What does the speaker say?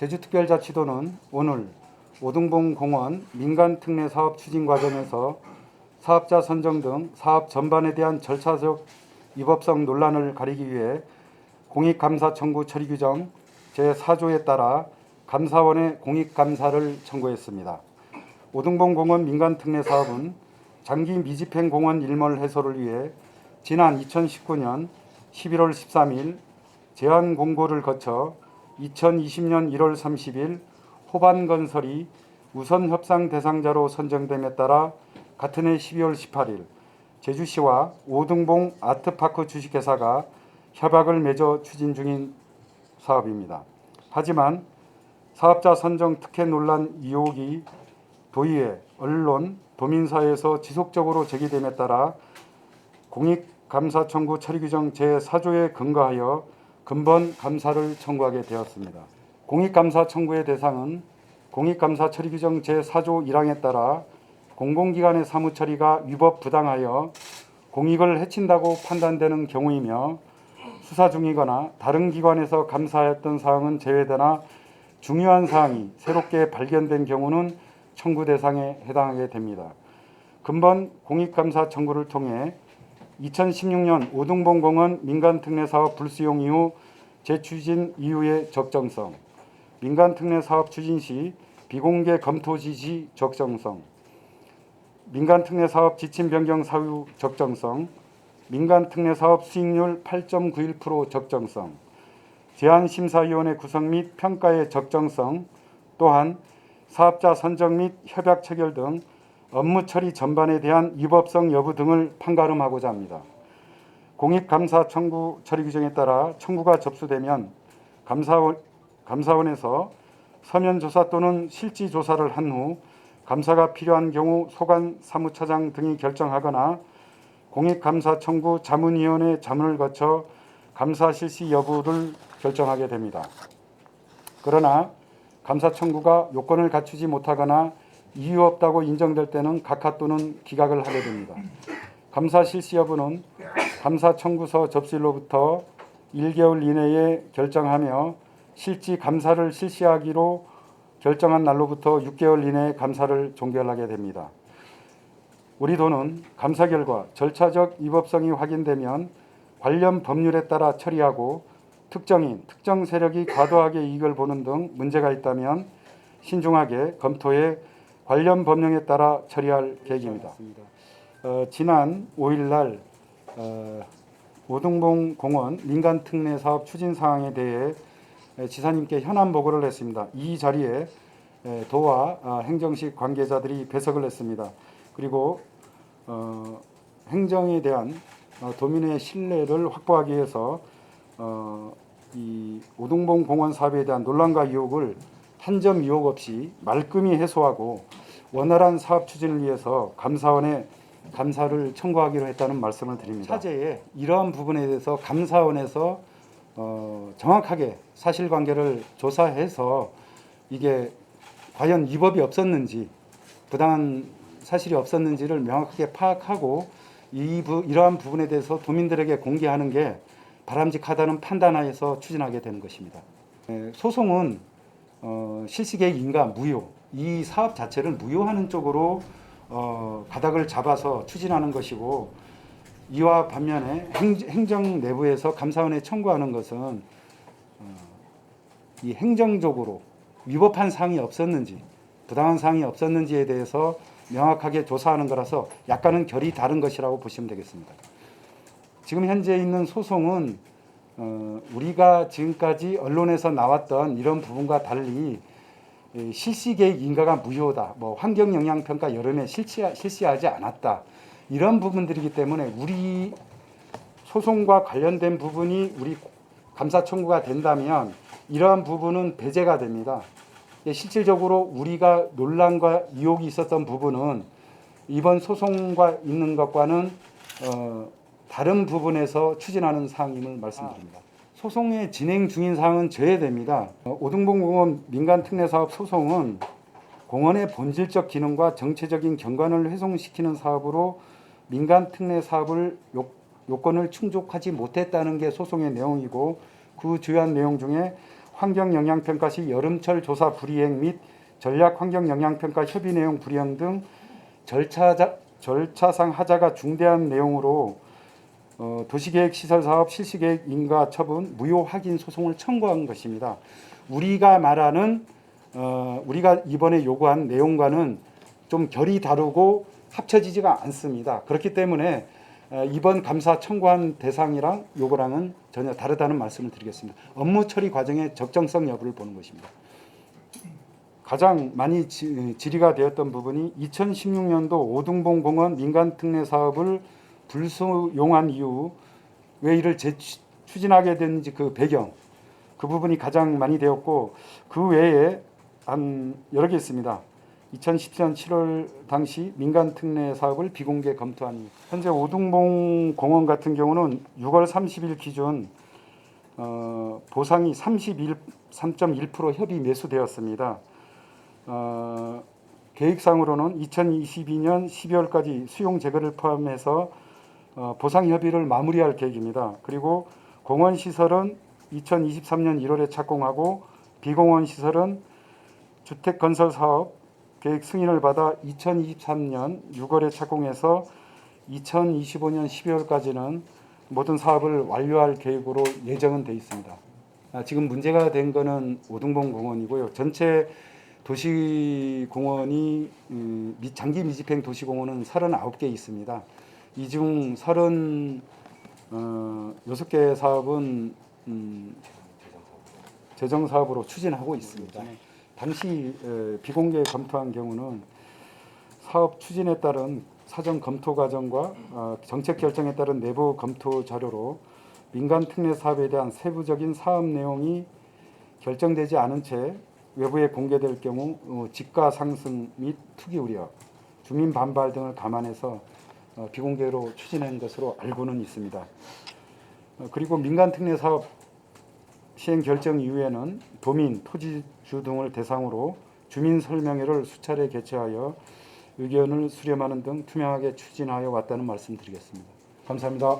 제주특별자치도는 오늘 오등봉 공원 민간특례 사업 추진 과정에서 사업자 선정 등 사업 전반에 대한 절차적 위법성 논란을 가리기 위해 공익감사 청구 처리 규정 제4조에 따라 감사원에 공익감사를 청구했습니다. 오등봉 공원 민간특례 사업은 장기 미집행 공원 일몰 해소를 위해 지난 2019년 11월 13일 제안 공고를 거쳐 2020년 1월 30일 호반건설이 우선 협상 대상자로 선정됨에 따라 같은 해 12월 18일 제주시와 오등봉 아트파크 주식회사가 협약을 맺어 추진 중인 사업입니다. 하지만 사업자 선정 특혜 논란 의혹이 도의회, 언론, 도민사회에서 지속적으로 제기됨에 따라 공익감사 청구 처리 규정 제4조에 근거하여 근본 감사를 청구하게 되었습니다. 공익감사 청구의 대상은 공익감사 처리 규정 제4조 1항에 따라 공공기관의 사무처리가 위법 부당하여 공익을 해친다고 판단되는 경우이며 수사 중이거나 다른 기관에서 감사했던 사항은 제외되나 중요한 사항이 새롭게 발견된 경우는 청구 대상에 해당하게 됩니다. 근본 공익감사 청구를 통해 2016년 오등봉 공원 민간특례 사업 불수용 이후 재추진 이후의 적정성, 민간특례 사업 추진 시 비공개 검토 지시 적정성, 민간특례 사업 지침 변경 사유 적정성, 민간특례 사업 수익률 8.91% 적정성, 제안심사위원회 구성 및 평가의 적정성, 또한 사업자 선정 및 협약 체결 등 업무 처리 전반에 대한 위법성 여부 등을 판가름하고자 합니다. 공익감사 청구 처리 규정에 따라 청구가 접수되면 감사원에서 서면 조사 또는 실지 조사를 한 후 감사가 필요한 경우 소관 사무처장 등이 결정하거나 공익감사 청구 자문위원회 자문을 거쳐 감사 실시 여부를 결정하게 됩니다. 그러나 감사 청구가 요건을 갖추지 못하거나 이유 없다고 인정될 때는 각하 또는 기각을 하게 됩니다. 감사 실시 여부는 감사 청구서 접수일로부터 1개월 이내에 결정하며 실지 감사를 실시하기로 결정한 날로부터 6개월 이내에 감사를 종결하게 됩니다. 우리 도는 감사 결과 절차적 위법성이 확인되면 관련 법률에 따라 처리하고 특정인, 특정 세력이 과도하게 이익을 보는 등 문제가 있다면 신중하게 검토해 관련 법령에 따라 처리할 계획입니다. 지난 5일 날 오등봉 공원 민간특례 사업 추진 사항에 대해 지사님께 현안 보고를 했습니다. 이 자리에 도와 행정식 관계자들이 배석을 했습니다. 그리고 행정에 대한 도민의 신뢰를 확보하기 위해서 이 오등봉 공원 사업에 대한 논란과 의혹을 한 점 의혹 없이 말끔히 해소하고 원활한 사업 추진을 위해서 감사원에 감사를 청구하기로 했다는 말씀을 드립니다. 차제에 이러한 부분에 대해서 감사원에서 정확하게 사실관계를 조사해서 이게 과연 위법이 없었는지 부당한 사실이 없었는지를 명확하게 파악하고 이러한 부분에 대해서 도민들에게 공개하는 게 바람직하다는 판단하에서 추진하게 되는 것입니다. 소송은 실시계획 인가 무효, 이 사업 자체를 무효하는 쪽으로 가닥을 잡아서 추진하는 것이고, 이와 반면에 행정 내부에서 감사원에 청구하는 것은 이 행정적으로 위법한 사항이 없었는지 부당한 사항이 없었는지에 대해서 명확하게 조사하는 거라서 약간은 결이 다른 것이라고 보시면 되겠습니다. 지금 현재 있는 소송은 우리가 지금까지 언론에서 나왔던 이런 부분과 달리 실시계획 인가가 무효다, 환경영향평가 여름에 실시하지 않았다, 이런 부분들이기 때문에 우리 소송과 관련된 부분이 우리 감사 청구가 된다면 이러한 부분은 배제가 됩니다. 실질적으로 우리가 논란과 의혹이 있었던 부분은 이번 소송과 있는 것과는 다른 부분에서 추진하는 사항임을 말씀드립니다. 소송의 진행 중인 사항은 제외됩니다. 오등봉 공원 민간특례사업 소송은 공원의 본질적 기능과 정체적인 경관을 훼손시키는 사업으로 민간특례 사업을 요건을 충족하지 못했다는 게 소송의 내용이고, 그 주요한 내용 중에 환경영향평가 시 여름철 조사 불이행 및 전략 환경영향평가 협의 내용 불이행 등 절차상 하자가 중대한 내용으로 도시계획시설사업 실시계획 인가 처분 무효 확인 소송을 청구한 것입니다. 우리가 말하는 우리가 이번에 요구한 내용과는 좀 결이 다르고 합쳐지지가 않습니다. 그렇기 때문에 이번 감사 청구한 대상이랑 요거랑은 전혀 다르다는 말씀을 드리겠습니다. 업무 처리 과정의 적정성 여부를 보는 것입니다. 가장 많이 질의가 되었던 부분이 2016년도 오등봉 공원 민간 특례 사업을 불수용한 이후 왜 이를 추진하게 됐는지 그 배경, 그 부분이 가장 많이 되었고, 그 외에 한 여러 개 있습니다. 2017년 7월 당시 민간 특례 사업을 비공개 검토한 이유. 현재 오등봉 공원 같은 경우는 6월 30일 기준 보상이 3.1% 협의 매수되었습니다. 계획상으로는 2022년 12월까지 수용 재개를 포함해서 보상 협의를 마무리할 계획입니다. 그리고 공원 시설은 2023년 1월에 착공하고 비공원 시설은 주택 건설 사업 계획 승인을 받아 2023년 6월에 착공해서 2025년 12월까지는 모든 사업을 완료할 계획으로 예정은 되어 있습니다. 지금 문제가 된 거는 오등봉 공원이고요. 전체 도시공원이 장기 미집행 도시공원은 39개 있습니다. 이 중 36개 사업은 재정사업으로 추진하고 있습니다. 당시 비공개 검토한 경우는 사업 추진에 따른 사전 검토 과정과 정책 결정에 따른 내부 검토 자료로 민간 특례 사업에 대한 세부적인 사업 내용이 결정되지 않은 채 외부에 공개될 경우 지가 상승 및 투기 우려, 주민 반발 등을 감안해서 비공개로 추진한 것으로 알고는 있습니다. 그리고 민간 특례 사업 시행 결정 이후에는 도민, 토지주 등을 대상으로 주민 설명회를 수차례 개최하여 의견을 수렴하는 등 투명하게 추진하여 왔다는 말씀드리겠습니다. 감사합니다.